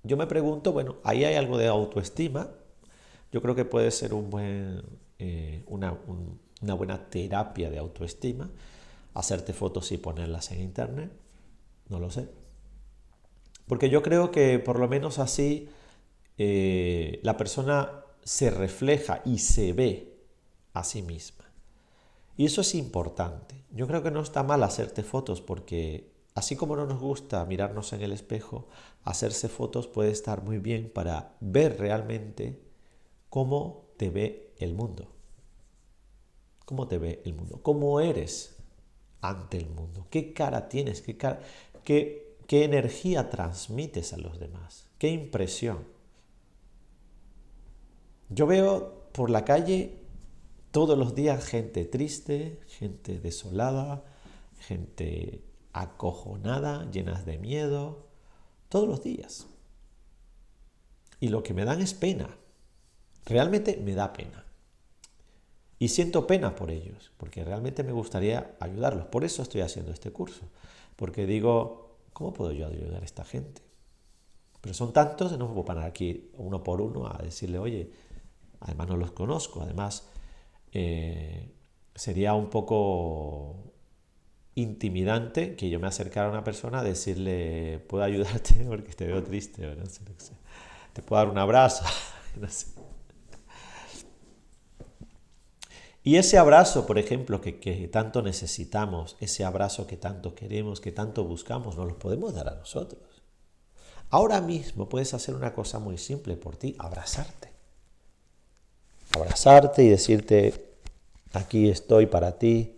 yo me pregunto, bueno, ahí hay algo de autoestima. Yo creo que puede ser una buena terapia de autoestima, hacerte fotos y ponerlas en internet, no lo sé. Porque yo creo que por lo menos así la persona se refleja y se ve a sí misma. Y eso es importante. Yo creo que no está mal hacerte fotos porque así como no nos gusta mirarnos en el espejo, hacerse fotos puede estar muy bien para ver realmente cómo te ve el mundo. ¿Cómo te ve el mundo? ¿Cómo eres ante el mundo? ¿Qué cara tienes? ¿Qué energía transmites a los demás? ¿Qué impresión? Yo veo por la calle todos los días gente triste, gente desolada, gente acojonada, llenas de miedo, todos los días. Y lo que me dan es pena, realmente me da pena. Y siento pena por ellos, porque realmente me gustaría ayudarlos. Por eso estoy haciendo este curso, porque digo, ¿cómo puedo yo ayudar a esta gente? Pero son tantos, no me puedo parar aquí uno por uno a decirle, oye, además no los conozco, además eh, sería un poco intimidante que yo me acercara a una persona a decirle, ¿puedo ayudarte? Porque te veo triste, o no sé, no sé. Te puedo dar un abrazo, no sé. Y ese abrazo, por ejemplo, que tanto necesitamos, ese abrazo que tanto queremos, que tanto buscamos, nos lo podemos dar a nosotros. Ahora mismo puedes hacer una cosa muy simple por ti, abrazarte. Abrazarte y decirte, aquí estoy para ti,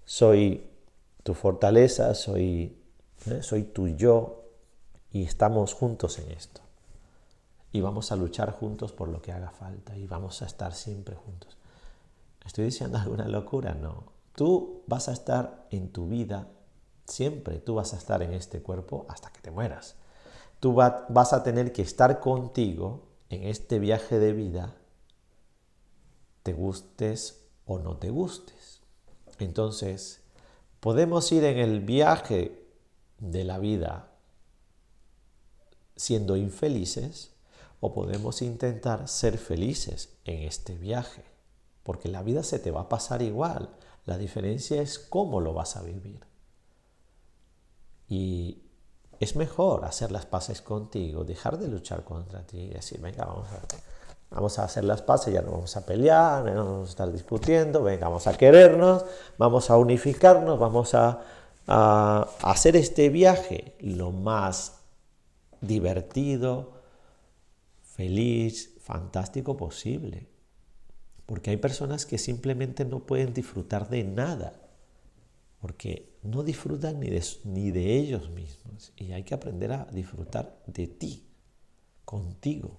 soy tu fortaleza, soy tu yo y estamos juntos en esto. Y vamos a luchar juntos por lo que haga falta y vamos a estar siempre juntos. ¿Estoy diciendo alguna locura? No. Tú vas a estar en tu vida siempre, tú vas a estar en este cuerpo hasta que te mueras. Tú vas a tener que estar contigo en este viaje de vida, te gustes o no te gustes. Entonces, podemos ir en el viaje de la vida siendo infelices o podemos intentar ser felices en este viaje, porque la vida se te va a pasar igual. La diferencia es cómo lo vas a vivir. Y es mejor hacer las paces contigo, dejar de luchar contra ti y decir, venga, vamos a hacer las paces, ya no vamos a pelear, no vamos a estar discutiendo, venga, vamos a querernos, vamos a unificarnos, vamos a hacer este viaje lo más divertido, feliz, fantástico posible. Porque hay personas que simplemente no pueden disfrutar de nada, porque no disfrutan ni de ellos mismos. Y hay que aprender a disfrutar de ti, contigo.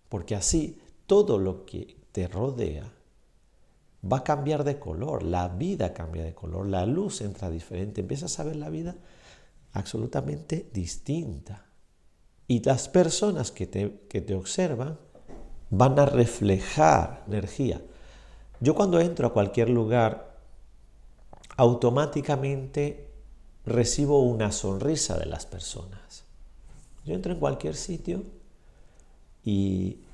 Porque así todo lo que te rodea va a cambiar de color, la vida cambia de color, la luz entra diferente, empiezas a ver la vida absolutamente distinta. Y las personas que te observan van a reflejar energía. Yo cuando entro a cualquier lugar, automáticamente recibo una sonrisa de las personas. Yo entro en cualquier sitio y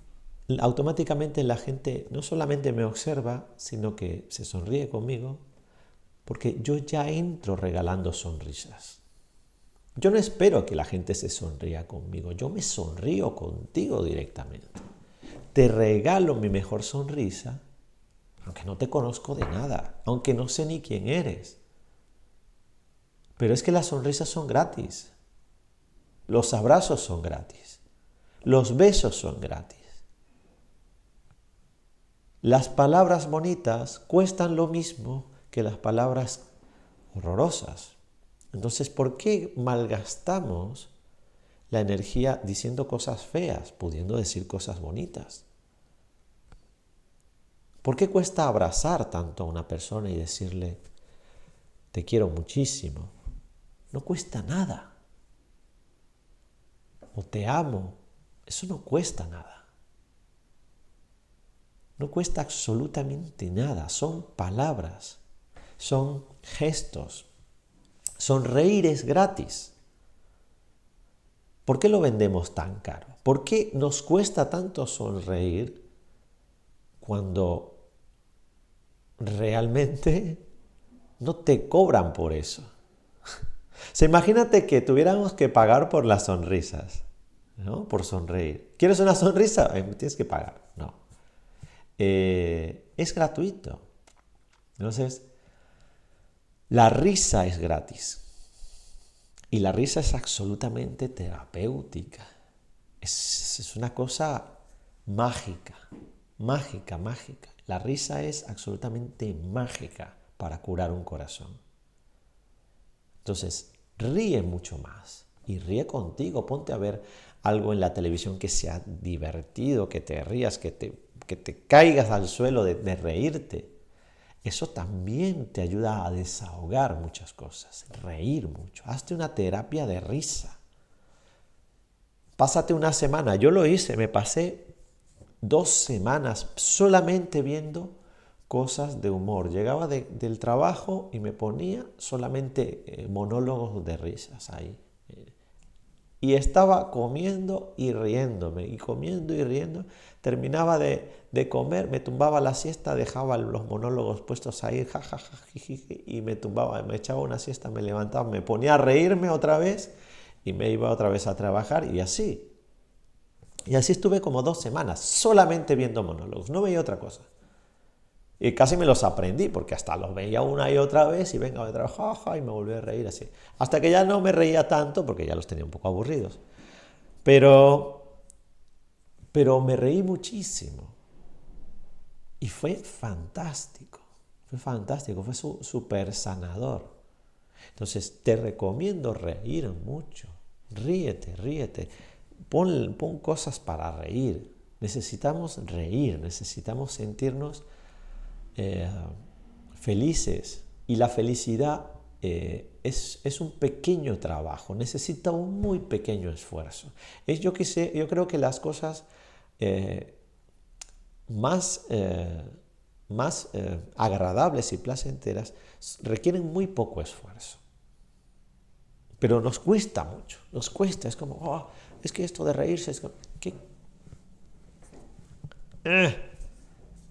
automáticamente la gente no solamente me observa, sino que se sonríe conmigo, porque yo ya entro regalando sonrisas. Yo no espero que la gente se sonría conmigo, yo me sonrío contigo directamente. Te regalo mi mejor sonrisa, aunque no te conozco de nada, aunque no sé ni quién eres. Pero es que las sonrisas son gratis, los abrazos son gratis, los besos son gratis. Las palabras bonitas cuestan lo mismo que las palabras horrorosas. Entonces, ¿por qué malgastamos la energía diciendo cosas feas, pudiendo decir cosas bonitas? ¿Por qué cuesta abrazar tanto a una persona y decirle, te quiero muchísimo? No cuesta nada. O te amo. Eso no cuesta nada. No cuesta absolutamente nada. Son palabras, son gestos, sonreír es gratis. ¿Por qué lo vendemos tan caro? ¿Por qué nos cuesta tanto sonreír cuando realmente no te cobran por eso? Imagínate que tuviéramos que pagar por las sonrisas, ¿no? Por sonreír. ¿Quieres una sonrisa? Tienes que pagar. No. Es gratuito. Entonces, la risa es gratis. Y la risa es absolutamente terapéutica. Es una cosa mágica, mágica, mágica. La risa es absolutamente mágica para curar un corazón. Entonces, ríe mucho más y ríe contigo. Ponte a ver algo en la televisión que sea divertido, que te rías, que te caigas al suelo de reírte. Eso también te ayuda a desahogar muchas cosas, reír mucho. Hazte una terapia de risa. Pásate una semana. Yo lo hice, me pasé 2 semanas solamente viendo cosas de humor. Llegaba del trabajo y me ponía solamente monólogos de risas ahí. Y estaba comiendo y riéndome, y comiendo y riendo. Terminaba de comer, me tumbaba la siesta, dejaba los monólogos puestos ahí, jajaja, y me tumbaba, me echaba una siesta, me levantaba, me ponía a reírme otra vez y me iba otra vez a trabajar y así. Y así estuve como 2 semanas, solamente viendo monólogos, no veía otra cosa. Y casi me los aprendí, porque hasta los veía una y otra vez y venga de trabajo y me volví a reír así. Hasta que ya no me reía tanto, porque ya los tenía un poco aburridos. Pero me reí muchísimo. Y fue fantástico, fue súper sanador. Entonces te recomiendo reír mucho. Ríete, ríete. Pon cosas para reír. Necesitamos reír, necesitamos sentirnos felices, y la felicidad es un pequeño trabajo, necesita un muy pequeño esfuerzo. Yo creo que las cosas más agradables y placenteras requieren muy poco esfuerzo, pero nos cuesta mucho, nos cuesta, es como, es que esto de reírse es como,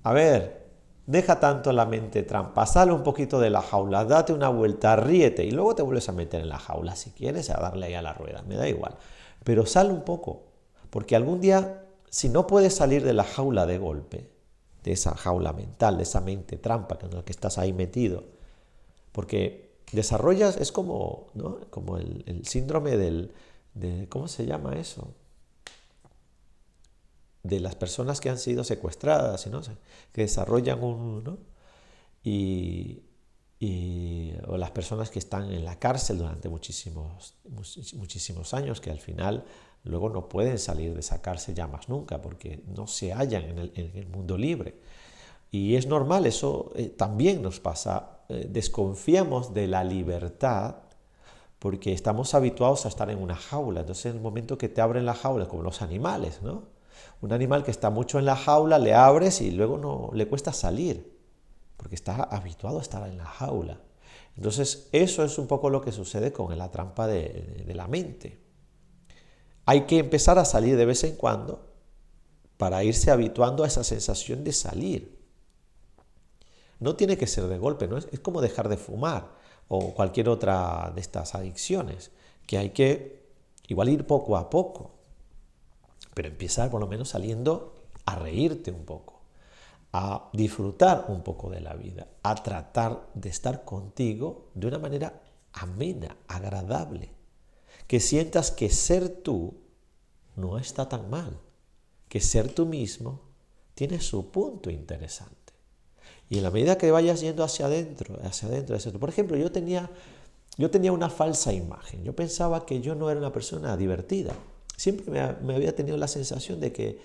a ver, deja tanto la mente trampa, sale un poquito de la jaula, date una vuelta, ríete y luego te vuelves a meter en la jaula si quieres, a darle ahí a la rueda, me da igual. Pero sal un poco, porque algún día, si no puedes salir de la jaula de golpe, de esa jaula mental, de esa mente trampa en la que estás ahí metido, porque desarrollas, es como, ¿no? Como el síndrome ¿cómo se llama eso? De las personas que han sido secuestradas, ¿no? Que desarrollan ¿no? O las personas que están en la cárcel durante muchísimos años, que al final luego no pueden salir de esa cárcel ya más nunca, porque no se hallan en el mundo libre. Y es normal, eso también nos pasa. Desconfiamos de la libertad porque estamos habituados a estar en una jaula. Entonces, en el momento que te abren la jaula, como los animales, ¿no? Un animal que está mucho en la jaula, le abres y luego no le cuesta salir, porque está habituado a estar en la jaula. Entonces, eso es un poco lo que sucede con la trampa de la mente. Hay que empezar a salir de vez en cuando para irse habituando a esa sensación de salir. No tiene que ser de golpe, ¿no? Es como dejar de fumar o cualquier otra de estas adicciones, que hay que igual ir poco a poco. Pero empezar por lo menos saliendo a reírte un poco, a disfrutar un poco de la vida, a tratar de estar contigo de una manera amena, agradable. Que sientas que ser tú no está tan mal, que ser tú mismo tiene su punto interesante. Y en la medida que vayas yendo hacia adentro, por ejemplo, yo tenía una falsa imagen. Yo pensaba que yo no era una persona divertida. Siempre me había tenido la sensación de que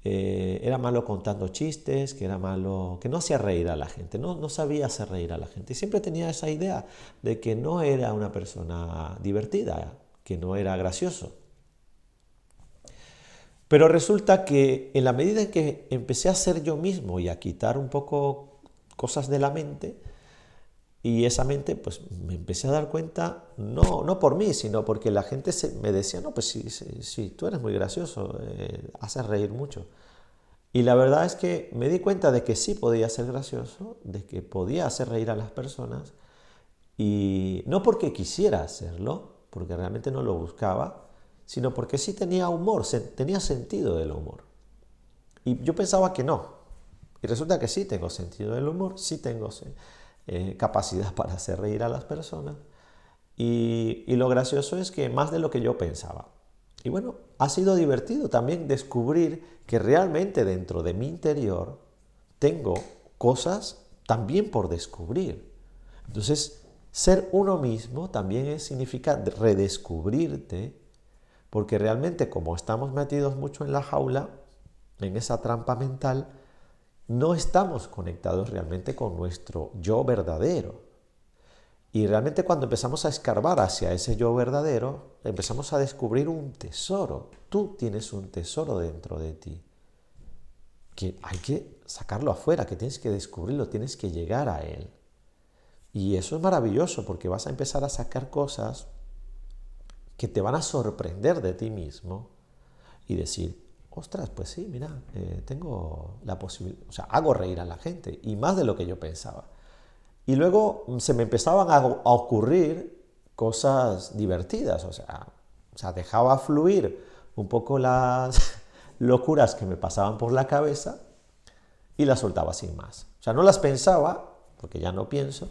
era malo contando chistes, que era malo, que no hacía reír a la gente, no sabía hacer reír a la gente. Y siempre tenía esa idea de que no era una persona divertida, que no era gracioso. Pero resulta que en la medida en que empecé a ser yo mismo y a quitar un poco cosas de la mente, Y esa mente, pues me empecé a dar cuenta, no por mí, sino porque la gente me decía, no, pues sí, sí, sí, tú eres muy gracioso, haces reír mucho. Y la verdad es que me di cuenta de que sí podía ser gracioso, de que podía hacer reír a las personas, y no porque quisiera hacerlo, porque realmente no lo buscaba, sino porque sí tenía humor, tenía sentido del humor. Y yo pensaba que no. Y resulta que sí tengo sentido del humor, sí tengo capacidad para hacer reír a las personas. Y lo gracioso es que más de lo que yo pensaba. Y bueno, ha sido divertido también descubrir que realmente dentro de mi interior tengo cosas también por descubrir. Entonces, ser uno mismo también significa redescubrirte, porque realmente como estamos metidos mucho en la jaula, en esa trampa mental, no estamos conectados realmente con nuestro yo verdadero. Y realmente cuando empezamos a escarbar hacia ese yo verdadero, empezamos a descubrir un tesoro. Tú tienes un tesoro dentro de ti, que hay que sacarlo afuera, que tienes que descubrirlo, tienes que llegar a él. Y eso es maravilloso porque vas a empezar a sacar cosas que te van a sorprender de ti mismo y decir, ostras, pues sí, mira, tengo la posibilidad, o sea, hago reír a la gente y más de lo que yo pensaba. Y luego se me empezaban a ocurrir cosas divertidas, o sea, dejaba fluir un poco las locuras que me pasaban por la cabeza y las soltaba sin más. O sea, no las pensaba, porque ya no pienso,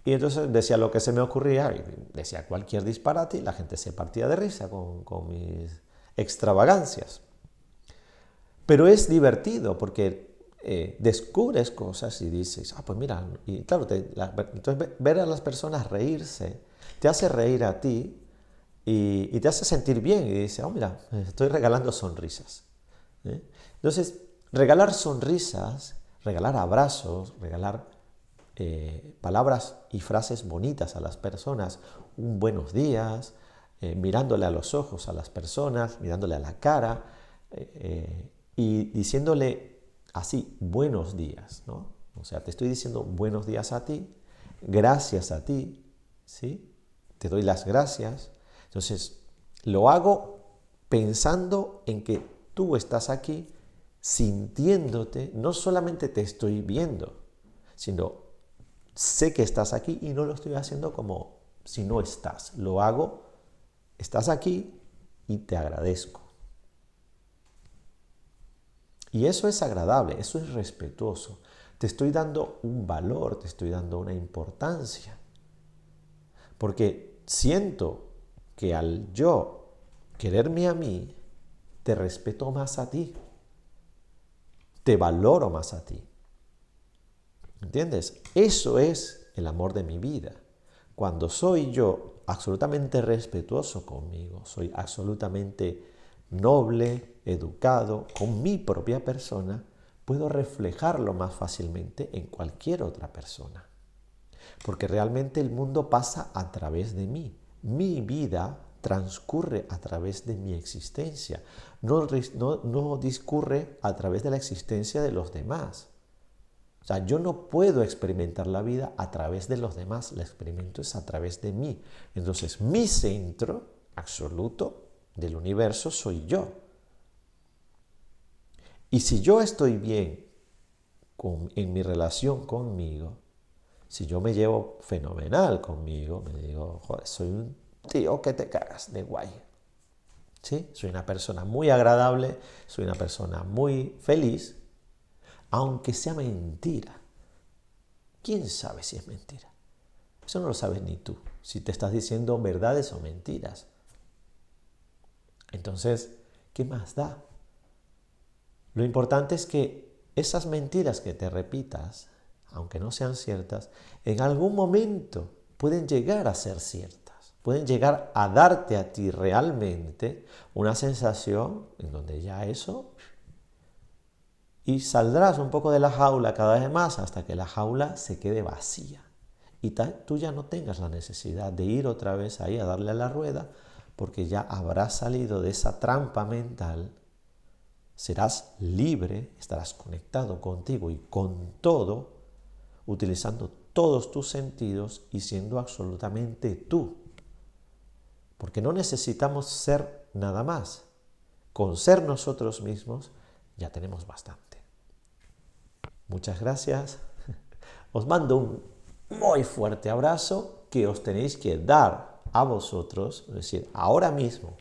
y entonces decía lo que se me ocurría, y decía cualquier disparate y la gente se partía de risa con mis extravagancias. Pero es divertido porque descubres cosas y dices, pues mira, y claro, entonces ver a las personas reírse te hace reír a ti y te hace sentir bien y dices, mira, estoy regalando sonrisas. ¿Eh? Entonces, regalar sonrisas, regalar abrazos, regalar palabras y frases bonitas a las personas, un buenos días, mirándole a los ojos a las personas, mirándole a la cara y diciéndole así, buenos días, ¿no? O sea, te estoy diciendo buenos días a ti, gracias a ti, ¿sí? Te doy las gracias. Entonces, lo hago pensando en que tú estás aquí, sintiéndote, no solamente te estoy viendo, sino sé que estás aquí y no lo estoy haciendo como si no estás. Lo hago, estás aquí y te agradezco. Y eso es agradable, eso es respetuoso. Te estoy dando un valor, te estoy dando una importancia. Porque siento que al yo quererme a mí, te respeto más a ti. Te valoro más a ti. ¿Entiendes? Eso es el amor de mi vida. Cuando soy yo absolutamente respetuoso conmigo, soy absolutamente noble, educado, con mi propia persona, puedo reflejarlo más fácilmente en cualquier otra persona. Porque realmente el mundo pasa a través de mí. Mi vida transcurre a través de mi existencia. No discurre a través de la existencia de los demás. O sea, yo no puedo experimentar la vida a través de los demás, la experimento es a través de mí. Entonces, mi centro absoluto del universo soy yo. Y si yo estoy bien en mi relación conmigo, si yo me llevo fenomenal conmigo, me digo, joder, soy un tío que te cagas de guay. ¿Sí? Soy una persona muy agradable, soy una persona muy feliz, aunque sea mentira. ¿Quién sabe si es mentira? Eso no lo sabes ni tú, si te estás diciendo verdades o mentiras. Entonces, ¿qué más da? Lo importante es que esas mentiras que te repitas, aunque no sean ciertas, en algún momento pueden llegar a ser ciertas. Pueden llegar a darte a ti realmente una sensación en donde ya eso... Y saldrás un poco de la jaula cada vez más hasta que la jaula se quede vacía. Y tú ya no tengas la necesidad de ir otra vez ahí a darle a la rueda, porque ya habrás salido de esa trampa mental, serás libre, estarás conectado contigo y con todo, utilizando todos tus sentidos y siendo absolutamente tú. Porque no necesitamos ser nada más. Con ser nosotros mismos ya tenemos bastante. Muchas gracias. Os mando un muy fuerte abrazo que os tenéis que dar a vosotros. Es decir, ahora mismo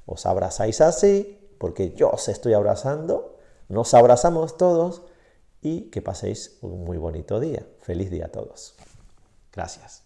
os abrazáis así, porque yo os estoy abrazando. Nos abrazamos todos y que paséis un muy bonito día. Feliz día a todos. Gracias.